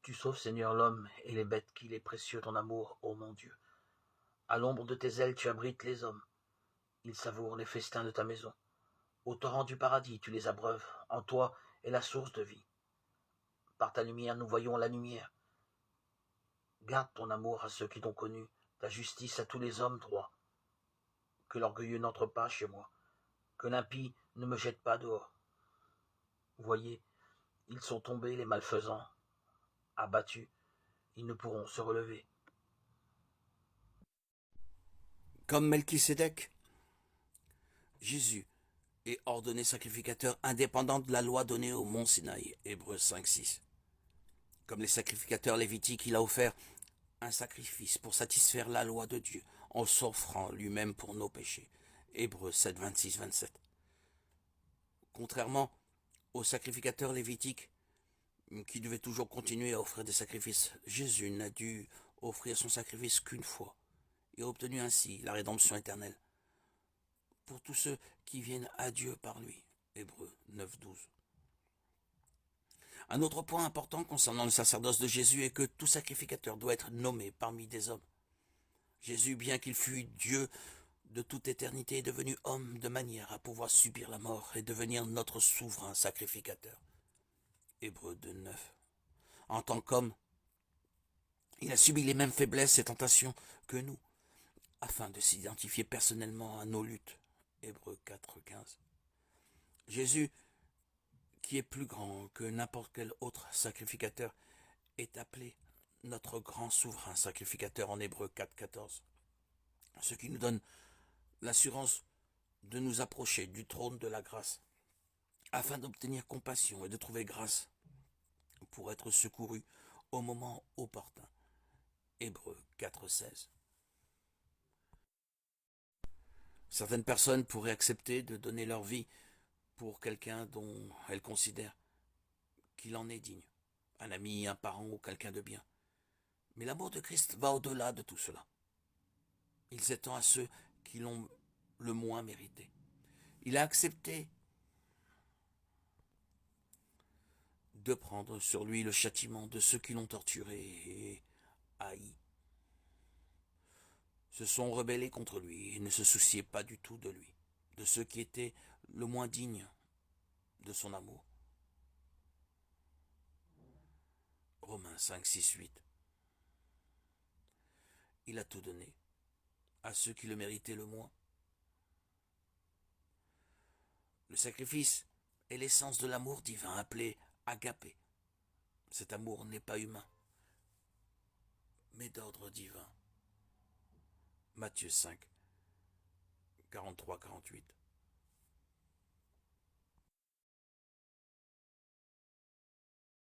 Tu sauves, Seigneur, l'homme et les bêtes qu'il est précieux ton amour, ô mon Dieu. À l'ombre de tes ailes tu abrites les hommes. Ils savourent les festins de ta maison. Au torrent du paradis tu les abreuves. En toi est la source de vie. Par ta lumière nous voyons la lumière. Garde ton amour à ceux qui t'ont connu, ta justice à tous les hommes droits. Que l'orgueilleux n'entre pas chez moi, que l'impie ne me jette pas dehors. Voyez, ils sont tombés, les malfaisants. Abattus, ils ne pourront se relever. Comme Melchisédek, Jésus est ordonné sacrificateur indépendant de la loi donnée au mont Sinaï, Hébreux 5:6. Comme les sacrificateurs lévitiques, il a offert un sacrifice pour satisfaire la loi de Dieu en s'offrant lui-même pour nos péchés, Hébreux 7, 26-27. Contrairement aux sacrificateurs lévitiques qui devaient toujours continuer à offrir des sacrifices, Jésus n'a dû offrir son sacrifice qu'une fois et a obtenu ainsi la rédemption éternelle pour tous ceux qui viennent à Dieu par lui, Hébreux 9, 12. Un autre point important concernant le sacerdoce de Jésus est que tout sacrificateur doit être nommé parmi des hommes. Jésus, bien qu'il fût Dieu de toute éternité, est devenu homme de manière à pouvoir subir la mort et devenir notre souverain sacrificateur. Hébreux 2, 9. En tant qu'homme, il a subi les mêmes faiblesses et tentations que nous, afin de s'identifier personnellement à nos luttes. Hébreux 4, 15. Jésus, qui est plus grand que n'importe quel autre sacrificateur, est appelé notre grand souverain sacrificateur en Hébreux 4, 14. Ce qui nous donne l'assurance de nous approcher du trône de la grâce, afin d'obtenir compassion et de trouver grâce pour être secouru au moment opportun. Hébreux 4, 16. Certaines personnes pourraient accepter de donner leur vie pour quelqu'un dont elles considèrent qu'il en est digne, un ami, un parent ou quelqu'un de bien. Mais l'amour de Christ va au-delà de tout cela. Il s'étend à ceux qui l'ont le moins mérité. Il a accepté de prendre sur lui le châtiment de ceux qui l'ont torturé et haï, se sont rebellés contre lui et ne se souciaient pas du tout de lui, de ceux qui étaient le moins dignes de son amour. Romains 5, 6, 8. Il a tout donné à ceux qui le méritaient le moins. Le sacrifice est l'essence de l'amour divin appelé agapé. Cet amour n'est pas humain, mais d'ordre divin. Matthieu 5, 43-48.